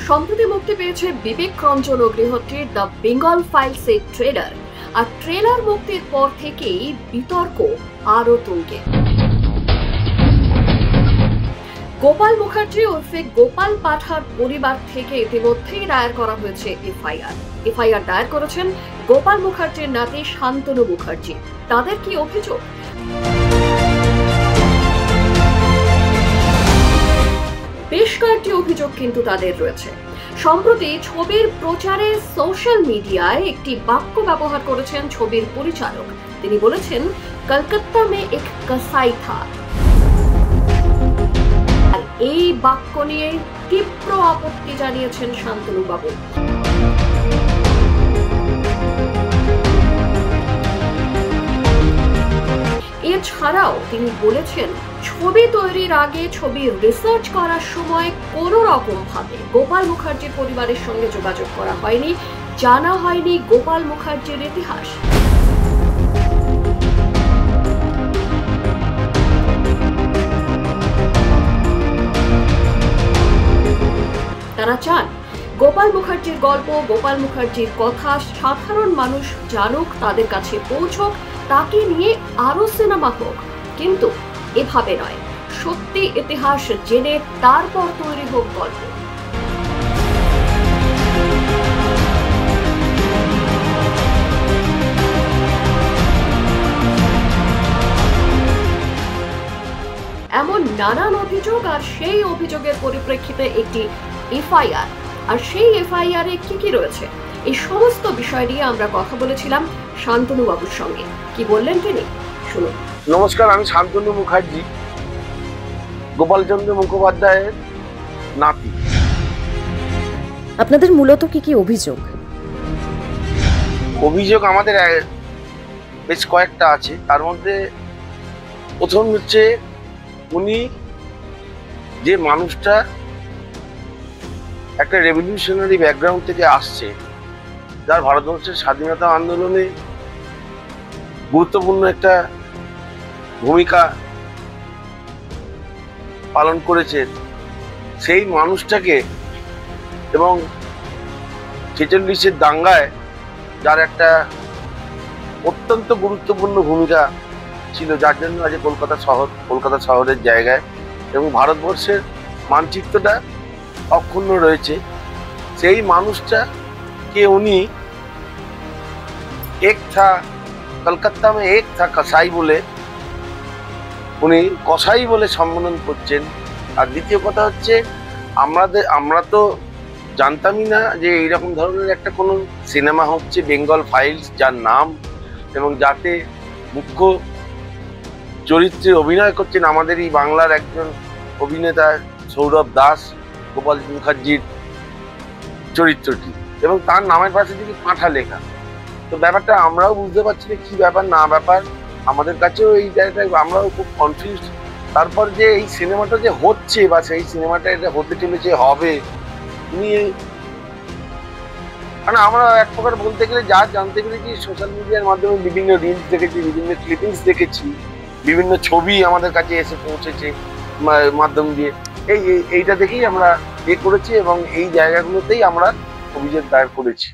সম্প্রতি মুক্তি পেয়েছে বিবেক রঞ্জন অগ্নিহোত্রীর দ্য বেঙ্গল ফাইলস এর ট্রেলার। আর ট্রেলার মুক্তির পর থেকেই বিতর্ক আরো তুঙ্গে। গোপাল মুখার্জি ওরফে গোপাল পাঠার পরিবার থেকে ইতিমধ্যেই দায়ের করা হয়েছে এফআইআর দায়ের করেছেন গোপাল মুখার্জির নাতি শান্তনু মুখার্জি। তাদের কি অভিযোগ? বেশ কয়েকটি অভিযোগ কিন্তু তাদের রয়েছে। সম্প্রতি ছবির প্রচারে সোশ্যাল মিডিয়ায় একটি বাক্য ব্যবহার করেছেন ছবির পরিচালক। তিনি বলেছেন, কলকাতা মে এক কসাই থা। এই বাক্য নিয়ে তীব্র আপত্তি জানিয়েছেন শান্তনু বাবু। এছাড়াও তিনি বলেছেন, ছবি তৈরির আগে ছবি রিসার্চ করার সময় কোনো রকম ভাবে গোপাল মুখার্জির পরিবারের সঙ্গে যোগাযোগ করা হয়নি, জানা হয়নি গোপাল মুখার্জির ইতিহাস। তারা চান গোপাল মুখার্জির গল্প, গোপাল মুখার্জির কথা সাধারণ মানুষ জানুক, তাদের কাছে পৌঁছক, তাকে নিয়ে আরো সিনেমা হোক, কিন্তু এভাবে নয়। সত্যি ইতিহাস জেনে তারপর তৈরি হোক গল্প। এমন নানান অভিযোগ, আর সেই অভিযোগের পরিপ্রেক্ষিতে একটি এফআইআর। আর সেই এফআইআর এ কি রয়েছে, এই সমস্ত বিষয় নিয়ে আমরা কথা বলেছিলাম শান্তনু বাবুর সঙ্গে। কি বললেন তিনি, শুনুন। নমস্কার, আমি শান্তনু মুখার্জি, গোপালচন্দ্র মুখোপাধ্যায়ের নাতি। আপনাদের মূলত কি অভিযোগ? অভিযোগ আমাদের বেশ কয়েকটা আছে। তার মধ্যে প্রথম হচ্ছে, উনি যে মানুষটা একটা রেভলিউশনারি ব্যাকগ্রাউন্ড থেকে আসছে, যার ভারতবর্ষের স্বাধীনতা আন্দোলনে গুরুত্বপূর্ণ একটা ভূমিকা পালন করেছেন, সেই মানুষটাকে, এবং 46-এর দাঙ্গায় যার একটা অত্যন্ত গুরুত্বপূর্ণ ভূমিকা ছিল, যার জন্য আজ কলকাতা শহরের জায়গায় এবং ভারতবর্ষের মানচিত্রটা অক্ষুণ্ণ রয়েছে, সেই মানুষটাকে উনি কলকাতা মে এক থা কসাই বলে উনি কসাই বলে সম্বোধন করছেন। আর দ্বিতীয় কথা হচ্ছে, আমরা তো জানতামই না যে এইরকম ধরনের একটা কোনো সিনেমা হচ্ছে বেঙ্গল ফাইলস, যার নাম এবং যাতে মুখ্য চরিত্রে অভিনয় করছেন আমাদের এই বাংলার একজন অভিনেতা সৌরভ দাস, গোপাল মুখার্জির চরিত্রটি, এবং তার নামের পাশে যদি পাঁঠা লেখা। তো ব্যাপারটা আমরাও বুঝতে পারছি না কি ব্যাপার না ব্যাপার, আমাদের কাছেও এই জায়গাটা আমরাও খুব কনফিউজ। তারপর যে এই সিনেমাটা যে হচ্ছে বা সেই সিনেমাটা এটা হতে চলেছে হবে, মানে আমরা এক প্রকার বলতে গেলে যা জানতে পেরেছি সোশ্যাল মিডিয়ার মাধ্যমে, বিভিন্ন রিলস দেখেছি, বিভিন্ন ক্লিপিংস দেখেছি, বিভিন্ন ছবি আমাদের কাছে এসে পৌঁছেছে মাধ্যম দিয়ে, এইটা দেখেই আমরা করেছি এবং এই জায়গাগুলোতেই আমরা অভিযোগ দায়ের করেছি।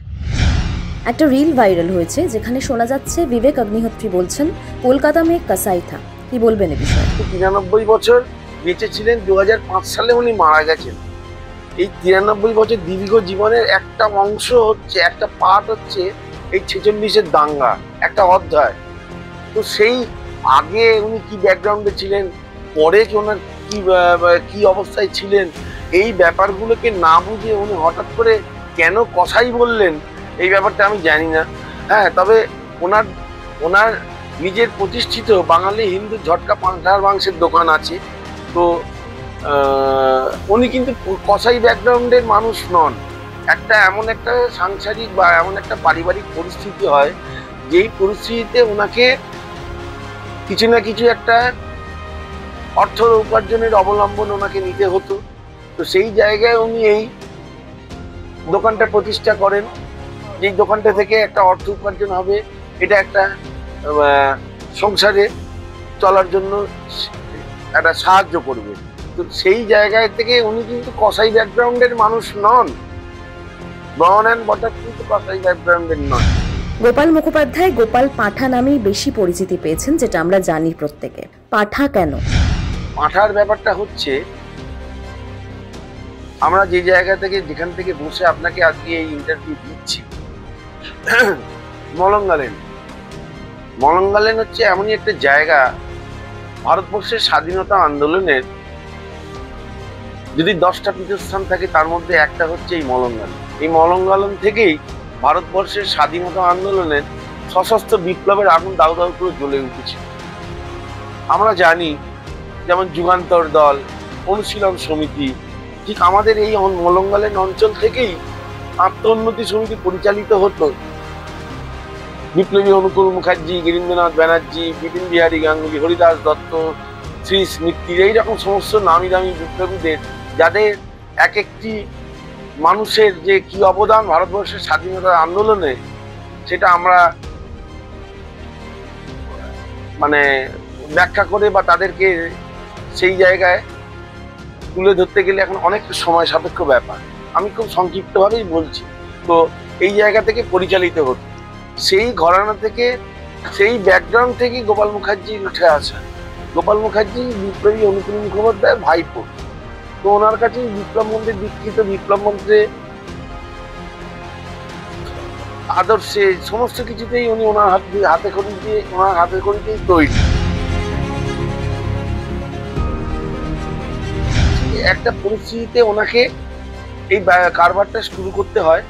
একটা রিল ভাইরাল হয়েছে যেখানে শোনা যাচ্ছে বিবেক অগ্নিহোত্রী বলছেন, কলকাতা মে কসাই থা। কি বলবেন এই বিষয়ে? 93 বছর বেঁচে ছিলেন, 2005 সালে উনি মারা গেছেন। এই 93 বছর দীর্ঘ জীবনের একটা অংশ হচ্ছে, একটা পার্ট হচ্ছে এই 46-এর দাঙ্গা, একটা অধ্যায়। তো সেই আগে উনি কি ব্যাকগ্রাউন্ডে ছিলেন, পরে ওনার কি অবস্থায় ছিলেন, এই ব্যাপারগুলোকে না বুঝে উনি হঠাৎ করে কেন কসাই বললেন, এই ব্যাপারটা আমি জানি না। হ্যাঁ, তবে ওনার নিজের প্রতিষ্ঠিত বাঙালি হিন্দু ঝটকা পাঁঠার মাংসের দোকান আছে। তো উনি কিন্তু কসাই ব্যাকগ্রাউন্ডের মানুষ নন। এমন একটা সাংসারিক বা এমন একটা পারিবারিক পরিস্থিতি হয়, যেই পরিস্থিতিতে ওনাকে কিছু না কিছু একটা অর্থ উপার্জনের অবলম্বন ওনাকে নিতে হতো। তো সেই জায়গায় উনি এই দোকানটা প্রতিষ্ঠা করেন, যেই দোকানটা থেকে একটা অর্থ উপার্জন হবে, এটা একটা সংসারে চলার জন্য একটা সাহায্য করবে। তো সেই জায়গায় থেকে উনি কিন্তু কসাই ব্যাকগ্রাউন্ডের মানুষ নন, বর্ন অ্যান্ড বটার কিন্তু কসাই ব্যাকগ্রাউন্ডের নন। গোপাল মুখোপাধ্যায় গোপাল পাঁঠা নামেই বেশি পরিচিতি পেয়েছেন, যেটা আমরা জানি প্রত্যেকে। পাঁঠা কেন? পাঁঠার ব্যাপারটা হচ্ছে, আমরা যে জায়গা থেকে যেখান থেকে বসে আপনাকে আজকে এই ইন্টারভিউ দিচ্ছি, মলঙ্গালেন। মলঙ্গালেন হচ্ছে এমনই একটা জায়গা, ভারতবর্ষের স্বাধীনতা আন্দোলনের যদি 10টা পীঠস্থান থাকে তার মধ্যে একটা হচ্ছে এই মলঙ্গালেন। এই মলঙ্গালেন থেকেই ভারতবর্ষের স্বাধীনতা আন্দোলনের সশস্ত্র বিপ্লবের আগুন দাউ দাউ করে জ্বলে উঠেছে। আমরা জানি যেমন যুগান্তর দল, অনুশীলন সমিতি, ঠিক আমাদের এই মলঙ্গালেন অঞ্চল থেকেই আত্মোন্নতি সমিতি পরিচালিত হতো। বিপ্লবী অনুকূল মুখার্জি, গিরীন্দ্রনাথ ব্যানার্জি, বিপিন বিহারী গাঙ্গুলি, হরিদাস দত্ত, শ্রীশ মিত্তির, এইরকম সমস্ত নামি দামি বিপ্লবীদের, যাদের এক একটি মানুষের যে কি অবদান ভারতবর্ষের স্বাধীনতা আন্দোলনে, সেটা আমরা মানে ব্যাখ্যা করে বা তাদেরকে সেই জায়গায় তুলে ধরতে গেলে এখন অনেক সময় সাপেক্ষ ব্যাপার। আমি খুব সংক্ষিপ্তভাবেই বলছি। তো এই জায়গা থেকে পরিচালিত হতো, সেই ঘরানা থেকে, সেই ব্যাকগ্রাউন্ড থেকেই গোপাল মুখার্জি উঠে আসা। গোপাল মুখার্জি বিপ্লবী অনুকূল মুখোপাধ্যায়ের ভাইপো। তো ওনার কাছে বিপ্লব মন্ত্রে দীক্ষিত, বিপ্লব মন্ত্রে আদর্শে সমস্ত কিছুতেই উনি ওনার হাতে খড়িতেই তৈরি। একটা পরিস্থিতিতে ওনাকে এই কারবারটা শুরু করতে হয়।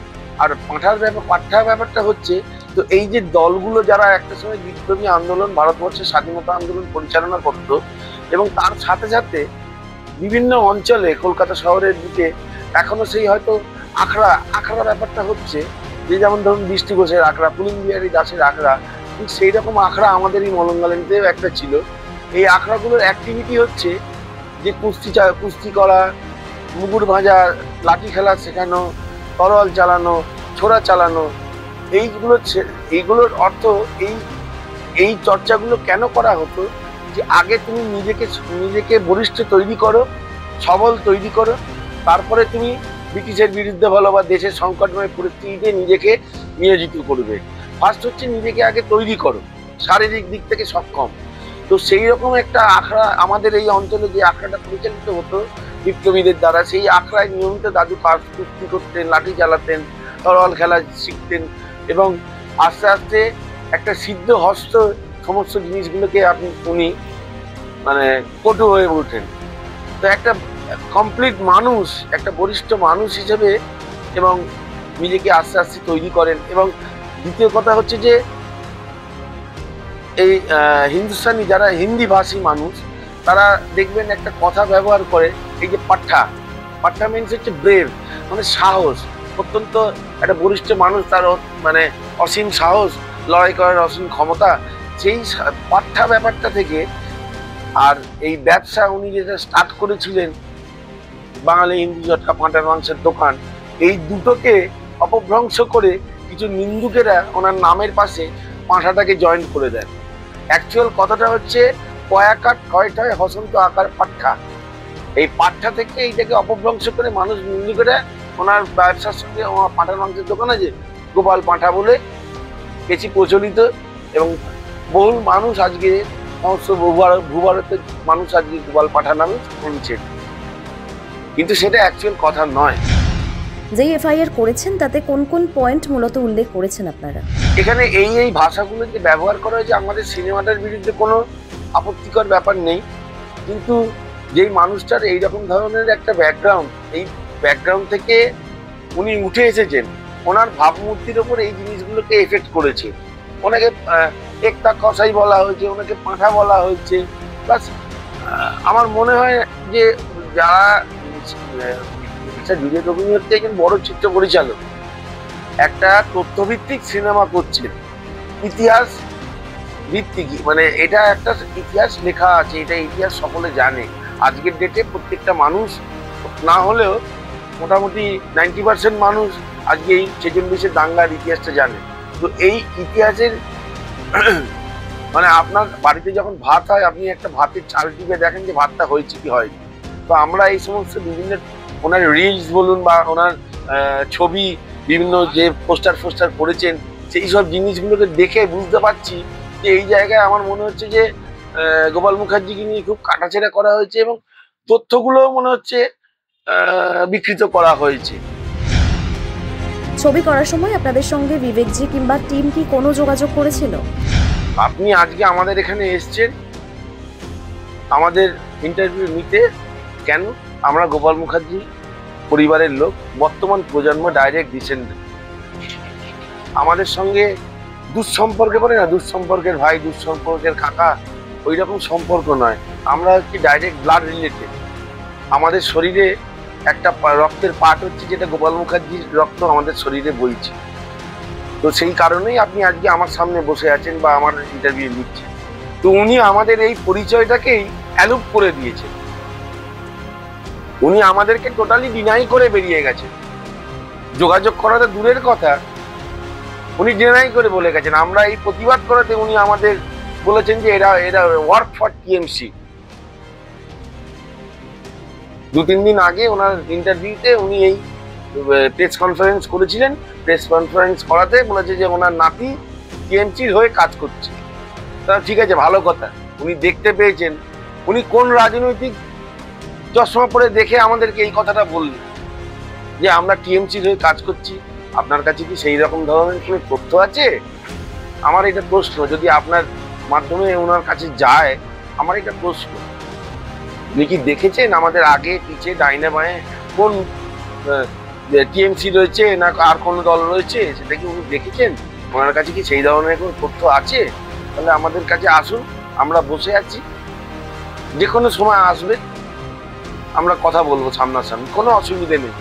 আর পাঁঠা ব্যাপারটা হচ্ছে, তো এই যে দলগুলো যারা একটা সময় বিপ্লবী আন্দোলন, ভারতবর্ষের স্বাধীনতা আন্দোলন পরিচালনা করতো, এবং তার সাথে সাথে বিভিন্ন অঞ্চলে কলকাতা শহরের দিকে এখনো সেই হয়তো আখড়া ব্যাপারটা হচ্ছে, যে যেমন ধরুন বৃষ্টি ঘোষের আখড়া, পুলিন বিহারী দাসের আখড়া, ঠিক সেই রকম আখড়া আমাদের এই মলঙ্গালেনতেও একটা ছিল। এই আখড়াগুলোর অ্যাক্টিভিটি হচ্ছে যে কুস্তি করা, মুগুর ভাঁজা, লাঠি খেলা শেখানো, তরোয়াল চালানো, ছোরা চালানো, এইগুলোর অর্থ এই চর্চাগুলো কেন করা হতো, যে আগে তুমি নিজেকে বলিষ্ঠ তৈরি করো, সবল তৈরি করো, তারপরে তুমি ব্রিটিশের বিরুদ্ধে বলো বা দেশের সংকটময় পরিস্থিতিতে নিজেকে নিয়োজিত করবে। ফার্স্ট হচ্ছে নিজেকে আগে তৈরি করো, শারীরিক দিক থেকে সক্ষম। তো সেই রকম একটা আখড়া আমাদের এই অঞ্চলে, যে আখড়াটা পরিচালিত হতো বিপ্লবীদের দ্বারা, সেই আখড়ায় নিয়মিত দাদু কুস্তি করতেন, লাঠি চালাতেন, তরোয়াল খেলা শিখতেন, এবং আস্তে আস্তে একটা সিদ্ধ হস্ত সমস্ত জিনিসগুলোকে উনি মানে পটু হয়ে ওঠেন। তো একটা কমপ্লিট মানুষ, একটা বরিষ্ঠ মানুষ হিসেবে এবং নিজেকে আস্তে আস্তে তৈরি করেন। এবং দ্বিতীয় কথা হচ্ছে যে এই হিন্দুস্তানি যারা হিন্দি ভাষী মানুষ, তারা দেখবেন একটা কথা ব্যবহার করে, এই যে পাঠা মিনস হচ্ছে ব্রেভ, মানে সাহস। অত্যন্ত একটা বরিষ্ঠ মানুষ, তার মানে অসীম সাহস, লড়াই করার অসীম ক্ষমতা, সেই পাঠা ব্যাপারটা থেকে। আর এই ব্যবসা উনি যেটা স্টার্ট করেছিলেন, বাঙালি হিন্দু জটকা, পাঁঠার মাংসের দোকান, এই দুটোকে অপভ্রংশ করে কিছু নিন্দুকেরা ওনার নামের পাশে পাঁঠাটাকে জয়েন করে দেন। অ্যাকচুয়াল কথাটা হচ্ছে কয়াকার ঠয় হসন্ত আকার পাঠা। এই পাঠা থেকে এইটাকে অপভ্রংশ করে মানুষ নিন্দুকেরা ওনার ব্যবসার সঙ্গে, ওনার পাঁঠার মাংসের দোকান আছে গোপাল পাঁঠা বলে বেশি প্রচলিত, এবং বহু মানুষ আজকে সমস্ত ভূভারতের মানুষ আজকে গোপাল পাঁঠা নামে শুনছেন, কিন্তু সেটা অ্যাকচুয়াল কথা নয়। যে এফআইআর করেছেন তাতে কোন কোন পয়েন্ট মূলত উল্লেখ করেছেন আপনারা? এখানে এই ভাষাগুলো যে ব্যবহার করা হয়েছে, আমাদের সিনেমাটার বিরুদ্ধে কোনো আপত্তিকর ব্যাপার নেই, কিন্তু যেই মানুষটার এইরকম ধরনের একটা ব্যাকগ্রাউন্ড, এই ব্যাকগ্রাউন্ড থেকে উনি উঠে এসেছেন, ওনার ভাবমূর্তির ওপর এই জিনিসগুলোকে এফেক্ট করেছে। ওনাকে একটা কসাই বলা হয়েছে, ওনাকে পাঁঠা বলা হয়েছে। প্লাস আমার মনে হয় যে যারা বিজয় রবীন্দ্র হচ্ছে একজন বড় চিত্র পরিচালক, একটা তথ্যভিত্তিক সিনেমা করছেন, ইতিহাস ভিত্তিক, মানে এটা একটা ইতিহাস লেখা আছে, এটা ইতিহাস সকলে জানে। আজকের ডেটে প্রত্যেকটা মানুষ না হলেও মোটামুটি 90% মানুষ আজকে এই 46-এর দাঙ্গার ইতিহাসটা জানে। তো এই ইতিহাসের মানে আপনার বাড়িতে যখন ভাত হয়, আপনি একটা ভাতের চাল টিপে দেখেন যে ভাতটা হয়েছে কি হয়নি। তো আমরা এই সমস্ত বিভিন্ন ওনার রিলস বলুন বা ওনার ছবি বিভিন্ন যে পোস্টার করেছেন সেই সব জিনিসগুলোকে দেখে বুঝতে পারছি যে এই জায়গায় আমার মনে হচ্ছে যে গোপাল মুখার্জিকে নিয়ে খুব কাটাছেড়া করা হয়েছে এবং তথ্যগুলো মনে হচ্ছে বিকৃত করা হয়েছে। ছবি করার সময় আপনাদের সঙ্গে বিবেকজি কিংবা টিম কি কোনো যোগাযোগ করেছিল? আপনি আজকে আমাদের এখানে এসছেন আমাদের ইন্টারভিউ নিতে, কেন? আমরা গোপাল মুখার্জি পরিবারের লোক, বর্তমান প্রজন্ম, ডাইরেক্ট ডিসেন্ডেন্ট। আমাদের সঙ্গে দুঃসম্পর্কে বলে না, দুঃসম্পর্কের ভাই, দুঃসম্পর্কের কাকা, ওই রকম সম্পর্ক নয়। আমরা হচ্ছে ডাইরেক্ট ব্লাড রিলেটেড। আমাদের শরীরে একটা রক্তের পার্ট হচ্ছে যেটা গোপাল মুখার্জির রক্ত আমাদের শরীরে বইছে। তো সেই কারণেই আপনি আজকে আমার সামনে বসে আছেন বা আমার ইন্টারভিউ নিচ্ছেন। তো উনি আমাদের এই পরিচয়টাকেই অ্যালুপ করে দিয়েছেন। উনি আমাদেরকে টোটালি ডিনাই করে বেরিয়ে গেছেন। যোগাযোগ করাটা দূরের কথা, উনি ডিনাই করে বলে গেছেন। আমরা এই প্রতিবাদ করাতে উনি আমাদের বলেছেন যে এরা ওয়ার্ক ফর টিএমসি। 2-3 দিন আগে ওনার ইন্টারভিউতে উনি এই প্রেস কনফারেন্স করেছিলেন। প্রেস কনফারেন্স করাতে বলেছে যে ওনার নাতি টিএমসির হয়ে কাজ করছে। তা ঠিক আছে, ভালো কথা। উনি দেখতে পেয়েছেন, উনি কোন রাজনৈতিক চশমা পরে দেখে আমাদেরকে এই কথাটা বললেন যে আমরা টিএমসির হয়ে কাজ করছি। আপনার কাছে কি সেই রকম ধরনের কোনো তথ্য আছে? আমার এটা প্রশ্ন, যদি আপনার মাধ্যমে ওনার কাছে যায়, আমার এটা প্রশ্ন। উনি কি দেখেছেন আমাদের আগে পিছে ডাইনে বাঁয়ে কোন টিএমসি রয়েছে না আর কোনো দল রয়েছে, সেটা কি উনি দেখেছেন? ওনার কাছে কি সেই ধরনের কোনো তথ্য আছে? তাহলে আমাদের কাছে আসুন, আমরা বসে আছি, যে কোনো সময় আসবে, আমরা কথা বলবো সামনাসামনি, কোনো অসুবিধে নেই।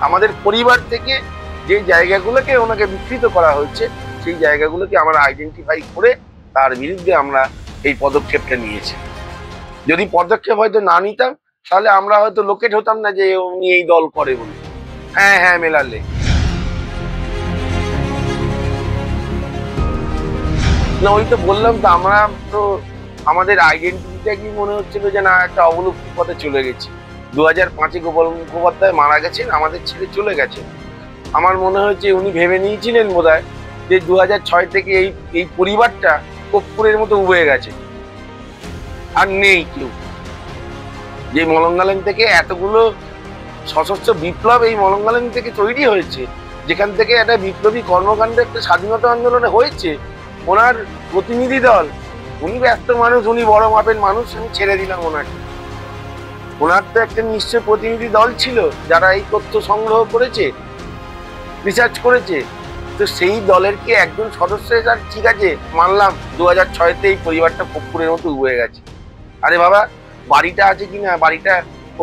আমাদের পরিবার থেকে যে জায়গাগুলোকে ওনাকে বিকৃত করা হচ্ছে সেই জায়গাগুলোকে আমরা আইডেন্টিফাই করে তার বিরুদ্ধে আমরা এই পদক্ষেপটা নিয়েছি। যদি পদক্ষেপ হয়তো না নিতাম তাহলে আমরা হয়তো লোকেট হতাম না যে উনি এই দল করে বলে। হ্যাঁ মেলালে না, ওই তো বললাম তো, আমরা তো আমাদের আইডেন্টিটিটা কি মনে হচ্ছিল যে না একটা অবলুপ্তির পথে চলে গেছি। 2005-এ গোপাল মুখোপাধ্যায় মারা গেছেন, আমাদের ছেড়ে চলে গেছেন। আমার মনে হয়েছে উনি ভেবে নিয়েছিলেন বোধহয় যে 2006 থেকে এই পরিবারটা কর্পূরের মতো উবে গেছে, আর নেই কেউ। যে মলঙ্গালেন থেকে এতগুলো সশস্ত্র বিপ্লব এই মলঙ্গালেন থেকে তৈরি হয়েছে, যেখান থেকে একটা বিপ্লবী কর্মকাণ্ড, একটা স্বাধীনতা আন্দোলনে হয়েছে, ওনার প্রতিনিধি দল, উনি ব্যস্ত মানুষ, উনি বড় মাপের মানুষ, আমি ছেড়ে দিলাম ওনাকে। ওনার তো একটা নিশ্চয় প্রতিনিধি দল ছিল যারা এই তথ্য সংগ্রহ করেছে, রিসার্চ করেছে। তো সেই দলের কি একজন সদস্য হিসাবে ঠিক আছে মানলাম 2006-তে এই পরিবারটা কর্পূরের মতো উবে গেছে। আরে বাবা, বাড়িটা আছে কিনা, বাড়িটা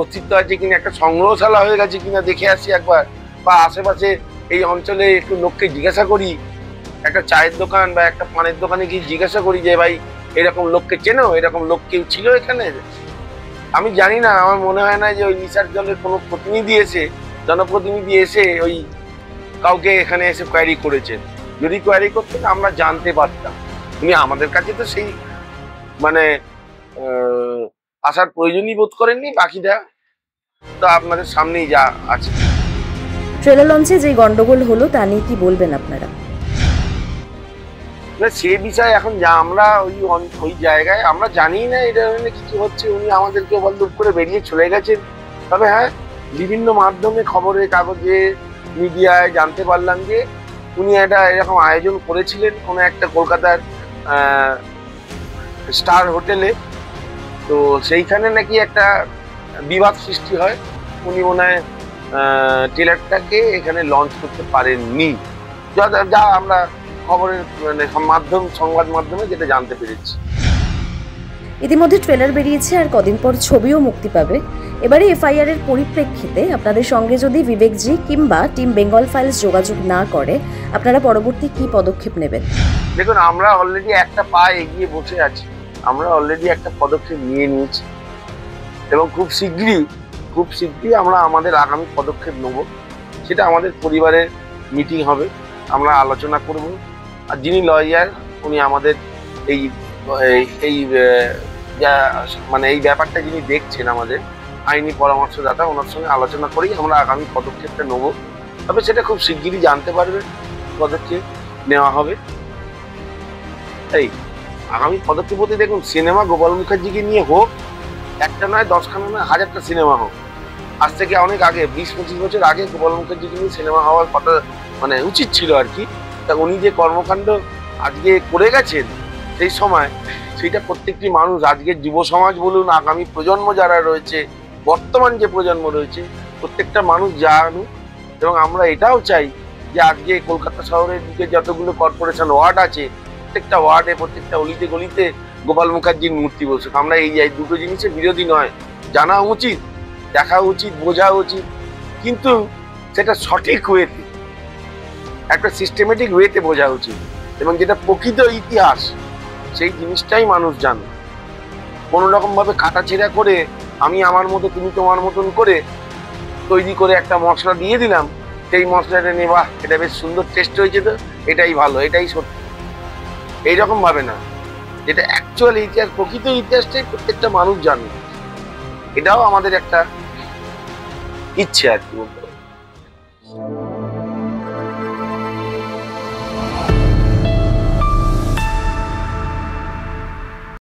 অস্তিত্ব আছে কিনা, একটা সংগ্রহশালা হয়ে গেছে কিনা দেখে আসি একবার, বা আশেপাশে এই অঞ্চলে একটু লোককে জিজ্ঞাসা করি, একটা চায়ের দোকান বা একটা পানের দোকানে গিয়ে জিজ্ঞাসা করি যে ভাই এরকম লোককে চেনো, এরকম লোক কেউ ছিল এখানে? আমি জানি না, আমার মনে হয় না যে ওই রিসার্চ দলের কোনো প্রতিনিধি এসে, জনপ্রতিনিধি এসে ওই কাউকে এখানে এসে কোয়ারি করেছেন। যদি কোয়ারি করতেন আমরা জানতে পারতাম। উনি আমাদের কাছে তো সেই মানে আসার প্রয়োজনই বোধ করেননি। বাকিটা তো আপনাদের সামনেই যা আছে। ট্রেলার লঞ্চে যে গন্ডগোল হলো তা নিয়ে কি বলবেন আপনারা? না, সে বিষয়ে এখন যা আমরা ওই জায়গায় আমরা জানি না এটা কিছু হচ্ছে। উনি আমাদেরকে বলদুপ করে বেরিয়ে চলে গেছেন। তবে হ্যাঁ, বিভিন্ন মাধ্যমে, খবরের কাগজে, মিডিয়ায় জানতে পারলাম যে উনি একটা এরকম আয়োজন করেছিলেন কোনো একটা কলকাতার স্টার হোটেলে। তো সেইখানে নাকি একটা বিবাদ সৃষ্টি হয়। উনি মনে হয় ট্রেলারটাকে এখানে লঞ্চ করতে পারেননি, যা আমরা খবরের মানে সংবাদ মাধ্যমে যেটা জানতে পেরেছি। ইতিমধ্যে ট্রেলার বেরিয়েছে, আর কদিন পর ছবিও মুক্তি পাবে। এবারে এফআইআর এর পরিপ্রেক্ষিতে আপনাদের সঙ্গে যদি বিবেকজি কিংবা টিম বেঙ্গল ফাইলস যোগাযোগ না করে, আপনারা পরবর্তী কি পদক্ষেপ নেবেন? দেখুন, আমরা অলরেডি একটা পা এগিয়ে বসে আছি। আমরা অলরেডি একটা পদক্ষেপ নিয়ে নিয়েছি এবং খুব শীঘ্রই আমরা আমাদের আগামী পদক্ষেপ নেব। সেটা আমাদের পরিবারের মিটিং হবে, আমরা আলোচনা করব। আর যিনি লয়ার, উনি আমাদের এই মানে এই ব্যাপারটা যিনি দেখছেন আমাদের, আইনি পরামর্শদাতা, ওনার সঙ্গে আলোচনা করেই আমরা আগামী পদক্ষেপটা নেব। তবে সেটা খুব শিগগিরই জানতে পারবে পদক্ষেপ নেওয়া হবে। এই আগামী পদক্ষেপ বলতে দেখুন, সিনেমা গোপাল মুখার্জিকে নিয়ে হোক, একটা নয় 10খানা নয় 1000টা সিনেমা হোক। আজ থেকে অনেক আগে 20-25 বছর আগে গোপাল মুখার্জিকে নিয়ে সিনেমা হওয়ার কথা মানে উচিত ছিল আর কি। তা উনি যে কর্মকাণ্ড আজকে করে গেছেন সেই সময়, সেইটা প্রত্যেকটি মানুষ, আজকের যুব সমাজ বলুন, আগামী প্রজন্ম যারা রয়েছে, বর্তমান যে প্রজন্ম রয়েছে, প্রত্যেকটা মানুষ জানুক। এবং আমরা এটাও চাই যে আজকে কলকাতা শহরের দিকে যতগুলো কর্পোরেশন ওয়ার্ড আছে, প্রত্যেকটা ওয়ার্ডে, প্রত্যেকটা অলিতে গলিতে গোপাল মুখার্জির মূর্তি বসুক। আমরা এই দুটো জিনিসের বিরোধী নয়, জানা উচিত, দেখা উচিত, বোঝা উচিত, কিন্তু সেটা সঠিক ওয়েতে, একটা সিস্টেমেটিক ওয়েতে বোঝা উচিত। এবং যেটা প্রকৃত ইতিহাস, সেই জিনিসটাই মানুষ জানে। কোনো রকম ভাবে কাটাছেড়া করে আমি আমার মতো তুমি তোমার মতন করে তৈরি করে একটা মশলা দিয়ে দিলাম, সেই মশলাটা নিয়ে বাহ এটা বেশ সুন্দর টেস্ট হয়েছে, তো এটাই ভালো, এটাই সত্যি, এইরকম ভাবে না। যেটা অ্যাকচুয়াল ইতিহাস, প্রকৃত ইতিহাসটাই প্রত্যেকটা মানুষ জানে। এটাও আমাদের একটা ইচ্ছে আর কি বলতে।